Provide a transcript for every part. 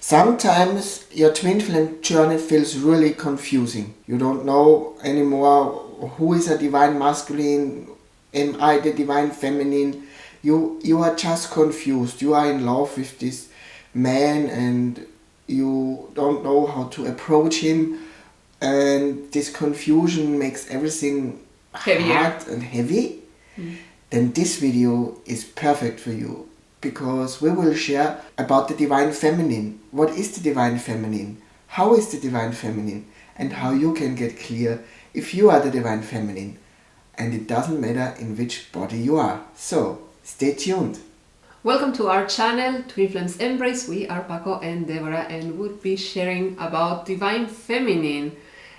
Sometimes your twin flame journey feels really confusing. You don't know anymore who is a divine masculine, am I the divine feminine? You are just confused. You are in love with this man and you don't know how to approach him, and this confusion makes everything Heavier. hard and heavy. Then this video is perfect for you, because we will share about the divine feminine. What is the divine feminine? How is the divine feminine? And how you can get clear if you are the divine feminine. And it doesn't matter in which body you are. So, stay tuned. Welcome to our channel, Twin Flames Embrace. We are Paco and Deborah and would be sharing about divine feminine.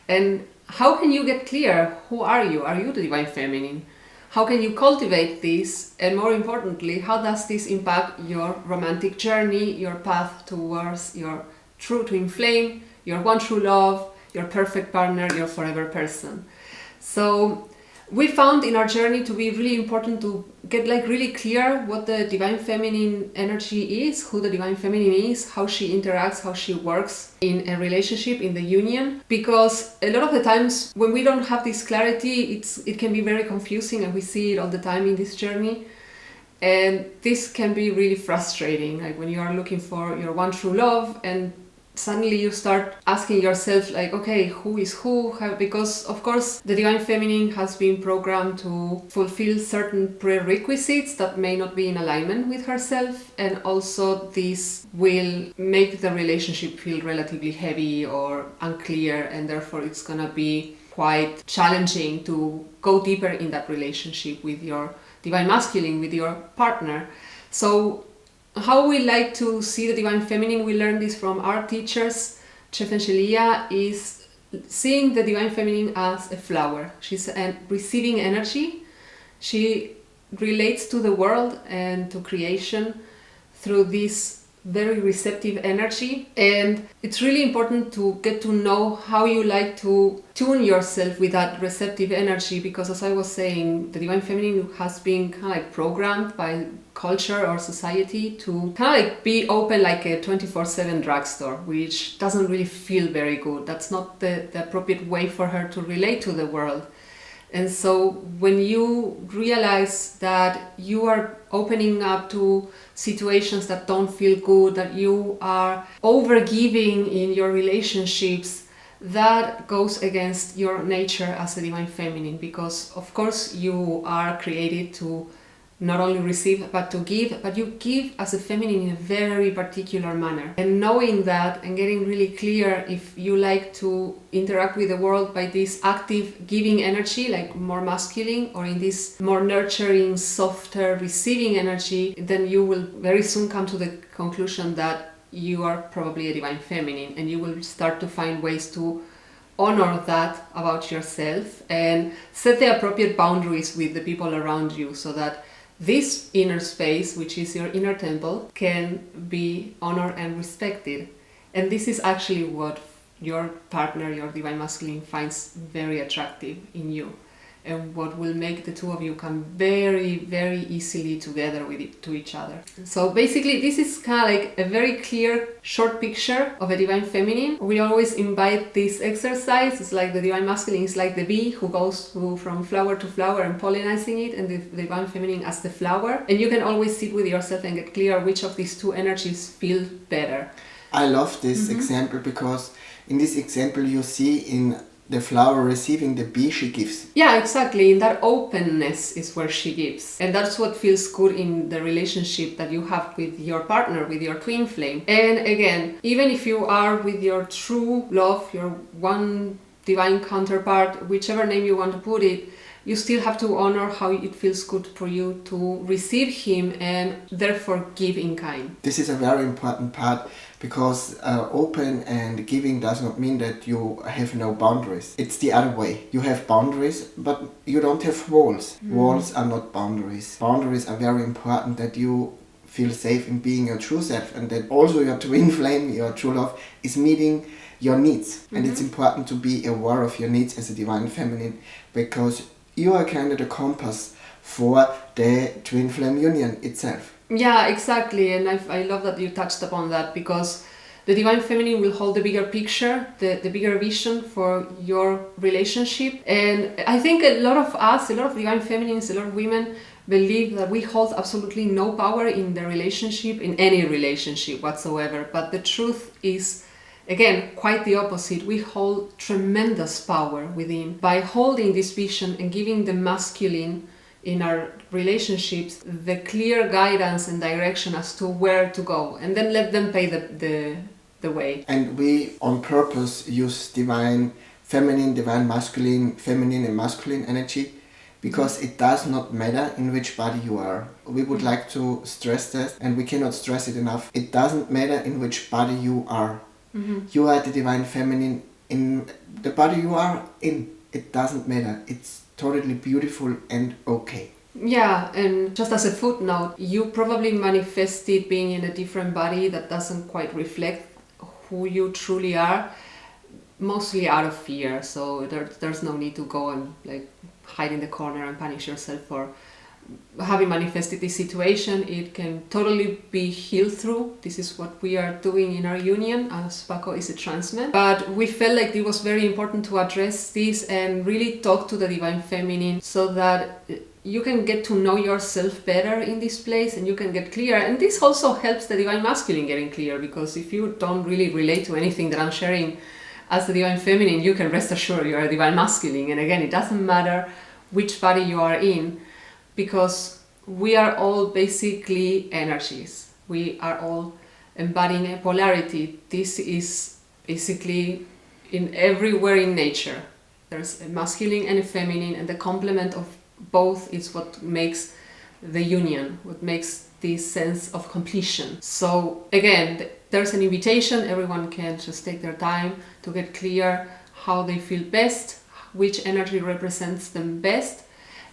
And how can you get clear? Who are you? Are you the divine feminine? How can you cultivate this? And more importantly, how does this impact your romantic journey, your path towards your true twin flame, your one true love, your perfect partner, your forever person? So we found in our journey to be really important to get really clear what the divine feminine energy is, who the divine feminine is, how she interacts, how she works in a relationship, in the union. Because a lot of the times when we don't have this clarity, it can be very confusing, and we see it all the time in this journey. And this can be really frustrating, like when you are looking for your one true love and suddenly you start asking yourself okay, who is who? Because of course the divine feminine has been programmed to fulfill certain prerequisites that may not be in alignment with herself, and also this will make the relationship feel relatively heavy or unclear, and therefore it's gonna be quite challenging to go deeper in that relationship with your divine masculine, with your partner. So how we like to see the divine feminine, we learned this from our teachers, Chef and Shelia, is seeing the divine feminine as a flower. She's a receiving energy. She relates to the world and to creation through this very receptive energy. And it's really important to get to know how you like to tune yourself with that receptive energy, because as I was saying, the divine feminine has been programmed by culture or society to be open like a 24/7 drugstore, which doesn't really feel very good. That's not the appropriate way for her to relate to the world. And so when you realize that you are opening up to situations that don't feel good, that you are overgiving in your relationships, that goes against your nature as a divine feminine, because of course you are created to not only receive but to give, but you give as a feminine in a very particular manner. And knowing that and getting really clear if you like to interact with the world by this active giving energy, like more masculine, or in this more nurturing, softer receiving energy, then you will very soon come to the conclusion that you are probably a divine feminine, and you will start to find ways to honor that about yourself and set the appropriate boundaries with the people around you, so that this inner space, which is your inner temple, can be honored and respected. And this is actually what your partner, your divine masculine, finds very attractive in you, and what will make the two of you come very, very easily together to each other. So basically this is a very clear short picture of a divine feminine. We always invite this exercise. It's like the divine masculine is like the bee who goes from flower to flower and pollinizing it, and the divine feminine as the flower. And you can always sit with yourself and get clear which of these two energies feel better. I love this example, because in this example you see in the flower receiving the bee she gives. Yeah, exactly. In that openness is where she gives. And that's what feels good in the relationship that you have with your partner, with your twin flame. And again, even if you are with your true love, your one divine counterpart, whichever name you want to put it, you still have to honor how it feels good for you to receive him and therefore give in kind. This is a very important part, because open and giving does not mean that you have no boundaries. It's the other way. You have boundaries, but you don't have walls. Walls are not boundaries. Boundaries are very important, that you feel safe in being your true self, and that also your twin flame, your true love, is meeting your needs. And it's important to be aware of your needs as a divine feminine, because you are the compass for the twin flame union itself. Yeah, exactly. And I love that you touched upon that, because The divine feminine will hold the bigger picture, the bigger vision for your relationship. And I think a lot of us, a lot of divine feminines, a lot of women believe that we hold absolutely no power in the relationship, in any relationship whatsoever. But the truth is, again, quite the opposite. We hold tremendous power within. By holding this vision and giving the masculine in our relationships the clear guidance and direction as to where to go, and then let them pay the way. And we on purpose use divine feminine, divine masculine, feminine and masculine energy, because it does not matter in which body you are. We would like to stress that, and we cannot stress it enough. It doesn't matter in which body you are. You are the divine feminine in the body you are in. It doesn't matter. It's totally beautiful and okay. Yeah, and just as a footnote, you probably manifested being in a different body that doesn't quite reflect who you truly are, mostly out of fear. So there's no need to go and like hide in the corner and punish yourself for having manifested this situation. It can totally be healed through. This is what we are doing in our union, as Paco is a trans man. But we felt like it was very important to address this and really talk to the divine feminine so that you can get to know yourself better in this place and you can get clear. And this also helps the divine masculine getting clear, because if you don't really relate to anything that I'm sharing as the divine feminine, you can rest assured you are a divine masculine. And again, it doesn't matter which body you are in, because we are all basically energies. We are all embodying a polarity. This is basically in everywhere in nature. There's a masculine and a feminine, and the complement of both is what makes the union, what makes this sense of completion. So again, there's an invitation. Everyone can just take their time to get clear how they feel best, which energy represents them best.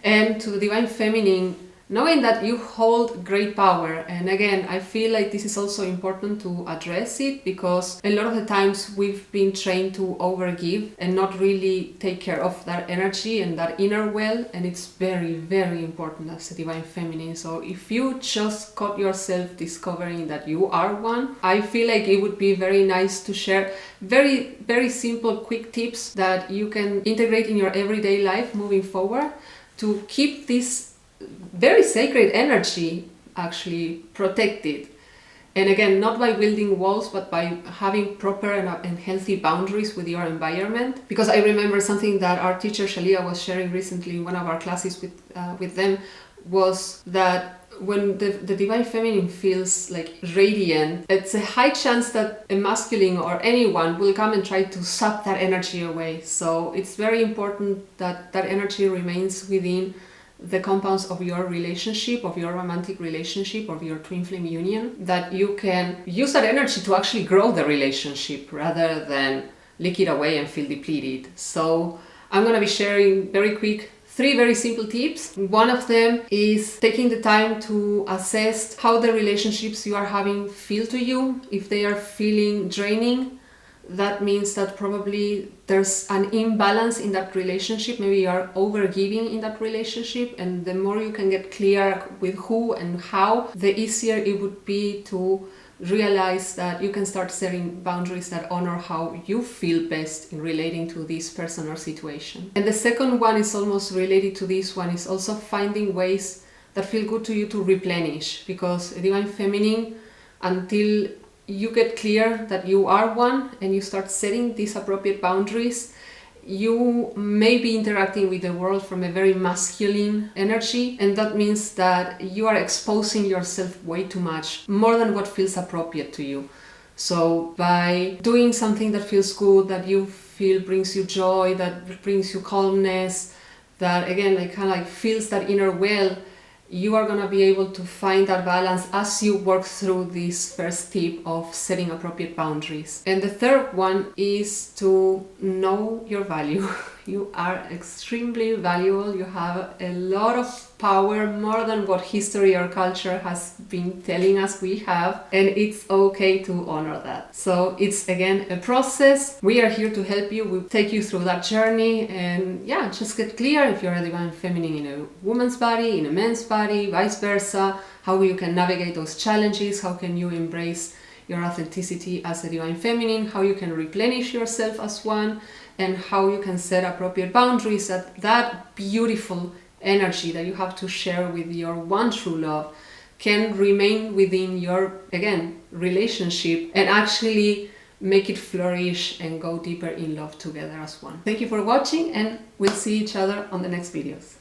And to the divine feminine, knowing that you hold great power. And again, I feel like this is also important to address it, because a lot of the times we've been trained to overgive and not really take care of that energy and that inner well. And it's very, very important as a divine feminine. So if you just caught yourself discovering that you are one, I feel like it would be very nice to share very, very simple, quick tips that you can integrate in your everyday life moving forward to keep this very sacred energy actually protected. And again, not by building walls, but by having proper and healthy boundaries with your environment. Because I remember something that our teacher Shalia was sharing recently in one of our classes with them, was that when the divine feminine feels like radiant, it's a high chance that a masculine or anyone will come and try to suck that energy away. So it's very important that that energy remains within the compounds of your relationship, of your romantic relationship, of your twin flame union, that you can use that energy to actually grow the relationship rather than leak it away and feel depleted. So I'm going to be sharing very quick 3 very simple tips. One of them is taking the time to assess how the relationships you are having feel to you. If they are feeling draining, that means that probably there's an imbalance in that relationship. Maybe you are overgiving in that relationship, and the more you can get clear with who and how, the easier it would be to realize that you can start setting boundaries that honor how you feel best in relating to this person or situation. And the second one is almost related to this one, is also finding ways that feel good to you to replenish, because a divine feminine, until you get clear that you are one and you start setting these appropriate boundaries, you may be interacting with the world from a very masculine energy, and that means that you are exposing yourself way too much, more than what feels appropriate to you. So by doing something that feels good, that you feel brings you joy, that brings you calmness, that again like kind of like fills that inner well, you are going to be able to find that balance as you work through this first tip of setting appropriate boundaries. And the third one is to know your value. You are extremely valuable. You have a lot of power, more than what history or culture has been telling us we have, and it's okay to honor that. So it's again a process. We are here to help you. We'll take you through that journey, and yeah, just get clear if you're a divine feminine in a woman's body, in a man's body, vice versa, how you can navigate those challenges, how can you embrace your authenticity as a divine feminine, how you can replenish yourself as one, and how you can set appropriate boundaries, that beautiful energy that you have to share with your one true love can remain within your, again, relationship and actually make it flourish and go deeper in love together as one. Thank you for watching, and we'll see each other on the next videos.